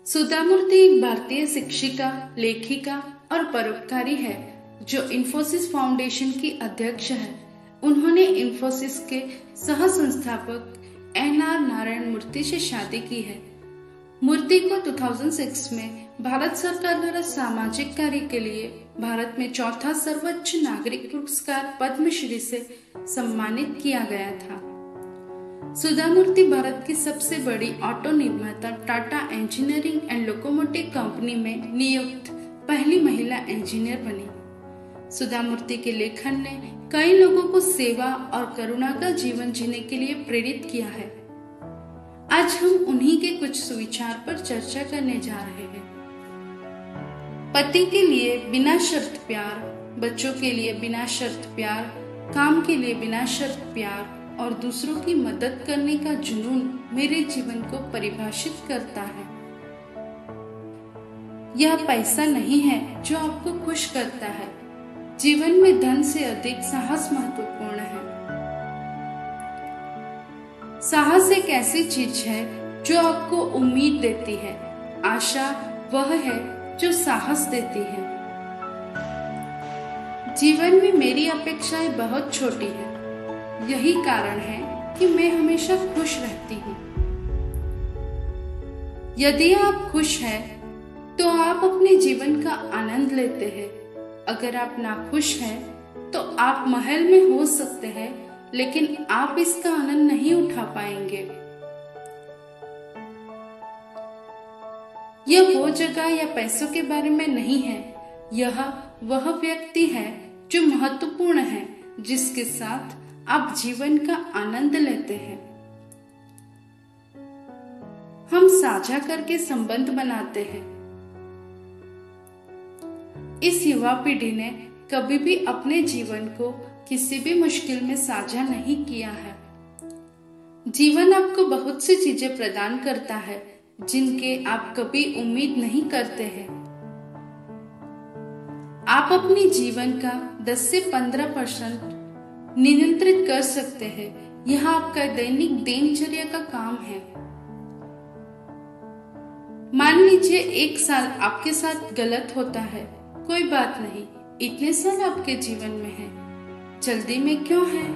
सुधा मूर्ति एक भारतीय शिक्षिका, लेखिका और परोपकारी है जो इन्फोसिस फाउंडेशन की अध्यक्ष है। उन्होंने इन्फोसिस के सह संस्थापक एन.आर. नारायण मूर्ति से शादी की है। मूर्ति को 2006 में भारत सरकार द्वारा सामाजिक कार्य के लिए भारत में चौथा सर्वोच्च नागरिक पुरस्कार पद्मश्री से सम्मानित किया गया था। सुधा मूर्ति भारत की सबसे बड़ी ऑटो निर्माता Tata engineering and locomotive company में नियुक्त पहली महिला इंजीनियर बनी। सुधा मूर्ति के लेखन ने कई लोगों को सेवा और करुणा का जीवन जीने के लिए प्रेरित किया है। आज हम उन्हीं के कुछ सुविचार पर चर्चा करने जा रहे हैं। पति के लिए बिना शर्त प्यार, बच्चों के लिए बिना शर्त प्यार, काम के लिए बिना शर्त प्यार और दूसरों की मदद करने का जुनून मेरे जीवन को परिभाषित करता है। यह पैसा नहीं है जो आपको खुश करता है। जीवन में धन से अधिक साहस महत्वपूर्ण है। साहस एक ऐसी चीज है जो आपको उम्मीद देती है। आशा वह है जो साहस देती है। जीवन में मेरी अपेक्षाएं बहुत छोटी है। यही कारण है कि मैं हमेशा खुश रहती हूँ। यदि आप खुश हैं, तो आप अपने जीवन का आनंद लेते हैं। अगर आप नाखुश हैं, तो आप महल में हो सकते हैं, लेकिन आप इसका आनंद नहीं उठा पाएंगे। यह वो जगह या पैसों के बारे में नहीं है। यह वह व्यक्ति है जो महत्वपूर्ण है, जिसके साथ आप जीवन का आनंद लेते हैं। हम साझा करके संबंध बनाते हैं। इस युवा पीढ़ी ने कभी भी अपने जीवन को किसी भी मुश्किल में साझा नहीं किया है। जीवन आपको बहुत सी चीजें प्रदान करता है जिनके आप कभी उम्मीद नहीं करते हैं। आप अपने जीवन का 10 से 15% नियंत्रित कर सकते हैं। यह आपका दैनिक दिनचर्या का काम है। मान लीजिए 1 साल आपके साथ गलत होता है। कोई बात नहीं, इतने साल आपके जीवन में है। जल्दी में क्यों है?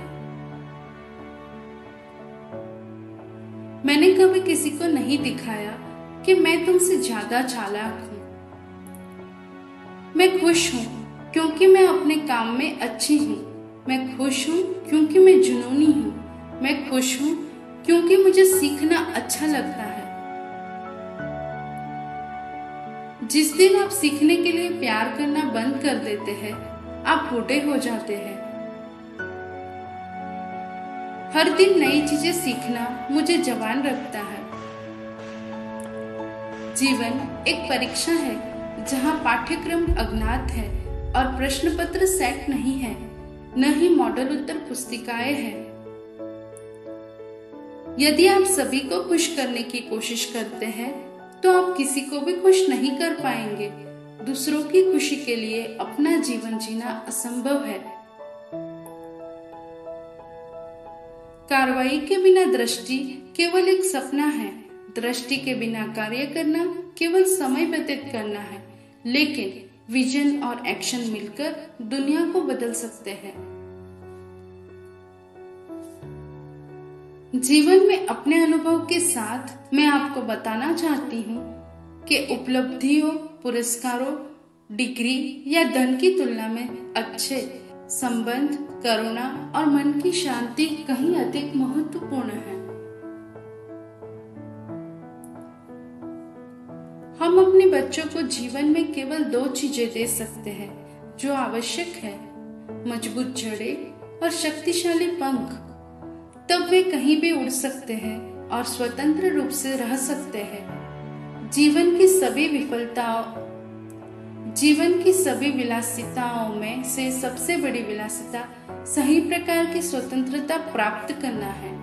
मैंने कभी किसी को नहीं दिखाया कि मैं तुमसे ज्यादा चालाक हूं। मैं खुश हूं क्योंकि मैं अपने काम में अच्छी हूं। मैं खुश हूं क्योंकि मैं जुनूनी हूं। मैं खुश हूं क्योंकि मुझे सीखना अच्छा लगता है। जिस दिन आप सीखने के लिए प्यार करना बंद कर देते हैं, आप बूढ़े हो जाते हैं। हर दिन नई चीजें सीखना मुझे जवान रखता है। जीवन एक परीक्षा है जहां पाठ्यक्रम अज्ञात है और प्रश्न पत्र सेट नहीं है, न ही मॉडल उत्तर पुस्तिकाएं हैं। यदि आप सभी को खुश करने की कोशिश करते हैं, तो आप किसी को भी खुश नहीं कर पाएंगे। दूसरों की खुशी के लिए अपना जीवन जीना असंभव है। कार्रवाई के बिना दृष्टि केवल एक सपना है। दृष्टि के बिना कार्य करना केवल समय व्यतीत करना है। लेकिन विजन और एक्शन मिलकर दुनिया को बदल सकते हैं। जीवन में अपने अनुभव के साथ मैं आपको बताना चाहती हूँ कि उपलब्धियों, पुरस्कारों, डिग्री या धन की तुलना में अच्छे संबंध, करुणा और मन की शांति कहीं अधिक महत्वपूर्ण है। हम अपने बच्चों को जीवन में केवल 2 चीजें दे सकते हैं जो आवश्यक है, मजबूत जड़ें और शक्तिशाली पंख। तब वे कहीं भी उड़ सकते हैं और स्वतंत्र रूप से रह सकते हैं। जीवन की सभी विलासिताओं में से सबसे बड़ी विलासिता सही प्रकार की स्वतंत्रता प्राप्त करना है।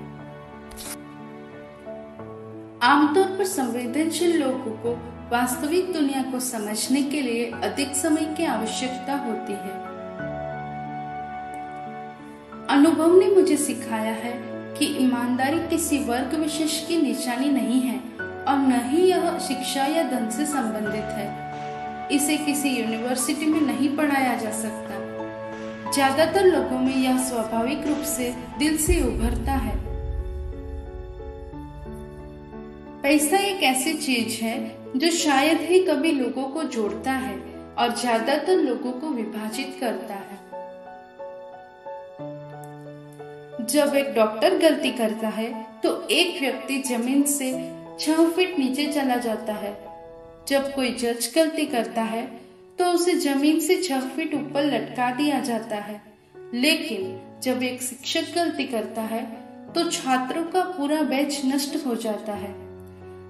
आमतौर पर संवेदनशील लोगों को वास्तविक दुनिया को समझने के लिए अधिक समय की आवश्यकता होती है। अनुभव ने मुझे सिखाया है कि ईमानदारी किसी वर्ग विशेष की निशानी नहीं है और न ही यह शिक्षा या धन से संबंधित है। इसे किसी यूनिवर्सिटी में नहीं पढ़ाया जा सकता। ज्यादातर लोगों में यह स्वाभाविक रूप से दिल से उभरता है। पैसा एक ऐसी चीज है जो शायद ही कभी लोगों को जोड़ता है और ज्यादातर लोगों को विभाजित करता है। जब एक डॉक्टर गलती करता है तो एक व्यक्ति जमीन से 6 फीट नीचे चला जाता है। जब कोई जज गलती करता है तो उसे जमीन से 6 फीट ऊपर लटका दिया जाता है। लेकिन जब एक शिक्षक गलती करता है तो छात्रों का पूरा बैच नष्ट हो जाता है।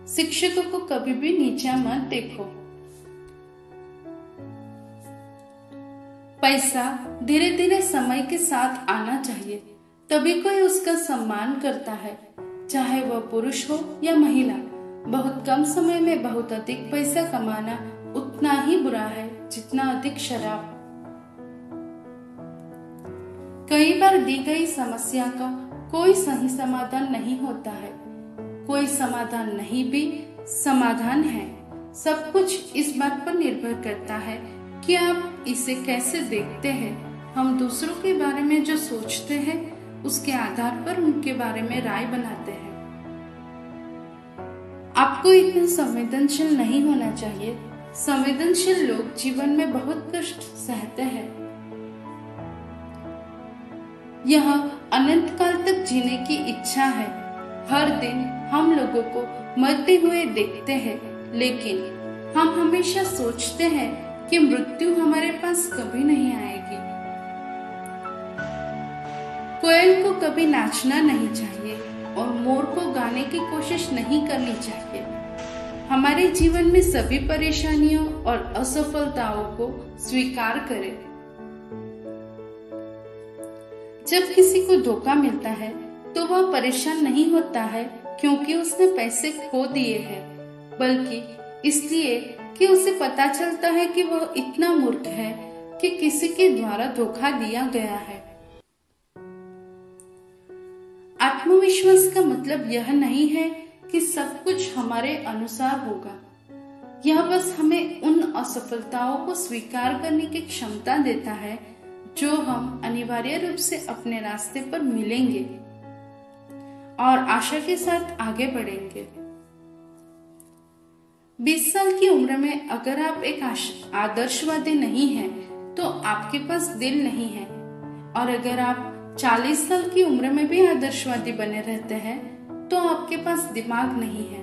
शिक्षकों को कभी भी नीचा मत देखो। पैसा धीरे धीरे समय के साथ आना चाहिए, तभी कोई उसका सम्मान करता है, चाहे वह पुरुष हो या महिला। बहुत कम समय में बहुत अधिक पैसा कमाना उतना ही बुरा है जितना अधिक शराब। कई बार दी गई समस्या का कोई सही समाधान नहीं होता है। कोई समाधान नहीं भी समाधान है। सब कुछ इस बात पर निर्भर करता है कि आप इसे कैसे देखते हैं। हम दूसरों के बारे में जो सोचते हैं उसके आधार पर उनके बारे में राय बनाते हैं। आपको इतना संवेदनशील नहीं होना चाहिए। संवेदनशील लोग जीवन में बहुत कष्ट सहते हैं। यह अनंत काल तक जीने की इच्छा है। हर दिन हम लोगों को मरते हुए देखते हैं, लेकिन हम हमेशा सोचते हैं कि मृत्यु हमारे पास कभी नहीं आएगी। कोयल को कभी नाचना नहीं चाहिए और मोर को गाने की कोशिश नहीं करनी चाहिए। हमारे जीवन में सभी परेशानियों और असफलताओं को स्वीकार करें। जब किसी को धोखा मिलता है तो वह परेशान नहीं होता है क्योंकि उसने पैसे खो दिए हैं, बल्कि इसलिए कि उसे पता चलता है कि वह इतना मूर्ख है कि किसी के द्वारा धोखा दिया गया है। आत्मविश्वास का मतलब यह नहीं है कि सब कुछ हमारे अनुसार होगा। यह बस हमें उन असफलताओं को स्वीकार करने की क्षमता देता है जो हम अनिवार्य रूप से अपने रास्ते पर मिलेंगे और आशा के साथ आगे बढ़ेंगे। 20 साल की उम्र में अगर आप एक आदर्शवादी नहीं हैं, तो आपके पास दिल नहीं है, और अगर आप 40 साल की उम्र में भी आदर्शवादी बने रहते हैं तो आपके पास दिमाग नहीं है।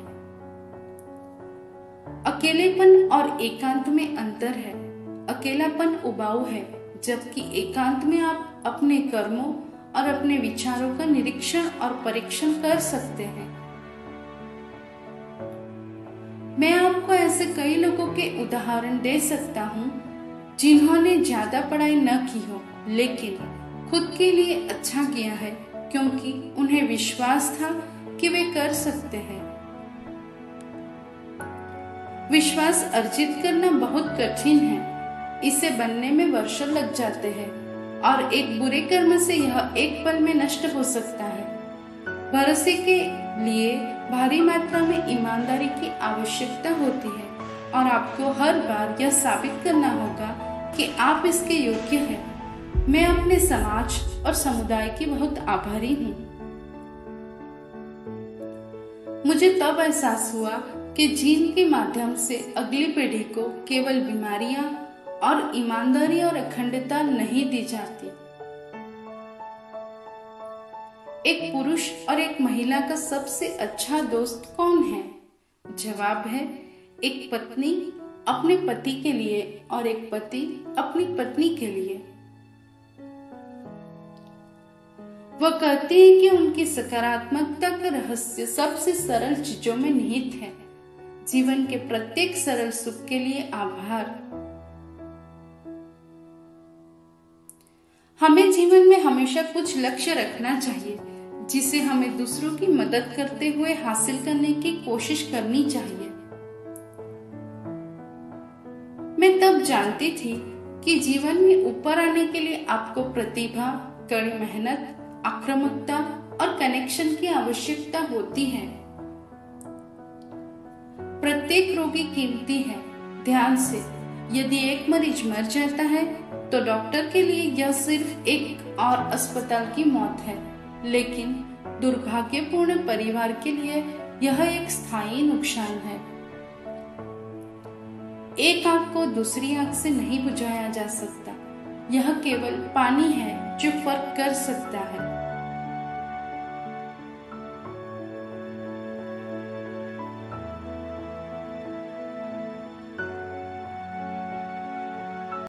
अकेलेपन और एकांत में अंतर है। अकेलापन उबाऊ है, जबकि एकांत में आप अपने कर्मों और अपने विचारों का निरीक्षण और परीक्षण कर सकते हैं। मैं आपको ऐसे कई लोगों के उदाहरण दे सकता हूँ जिन्होंने ज्यादा पढ़ाई न की हो, लेकिन खुद के लिए अच्छा किया है क्योंकि उन्हें विश्वास था कि वे कर सकते हैं। विश्वास अर्जित करना बहुत कठिन है। इसे बनने में वर्षों लग जाते हैं और एक बुरे कर्म से यह एक पल में नष्ट हो सकता है। भरोसे के लिए भारी मात्रा में ईमानदारी की आवश्यकता होती है और आपको हर बार यह साबित करना होगा कि आप इसके योग्य हैं। मैं अपने समाज और समुदाय की बहुत आभारी हूँ। मुझे तब एहसास हुआ कि जीन के माध्यम से अगली पीढ़ी को केवल बीमारियां और ईमानदारी और अखंडता नहीं दी जाती। एक पुरुष और एक महिला का सबसे अच्छा दोस्त कौन है? जवाब है एक पत्नी अपने पति के लिए और एक पति अपनी पत्नी के लिए। वह कहती है कि उनकी सकारात्मकता का रहस्य सबसे सरल चीजों में निहित है। जीवन के प्रत्येक सरल सुख के लिए आभार। हमें जीवन में हमेशा कुछ लक्ष्य रखना चाहिए जिसे हमें दूसरों की मदद करते हुए हासिल करने की कोशिश करनी चाहिए। मैं तब जानती थी कि जीवन में ऊपर आने के लिए आपको प्रतिभा, कड़ी मेहनत, आक्रामकता और कनेक्शन की आवश्यकता होती है। प्रत्येक रोगी कीमती है। ध्यान से, यदि एक मरीज मर जाता है तो डॉक्टर के लिए यह सिर्फ एक और अस्पताल की मौत है, लेकिन दुर्भाग्यपूर्ण परिवार के लिए यह एक स्थायी नुकसान है। एक आग को दूसरी आग से नहीं बुझाया जा सकता। यह केवल पानी है जो फर्क कर सकता है।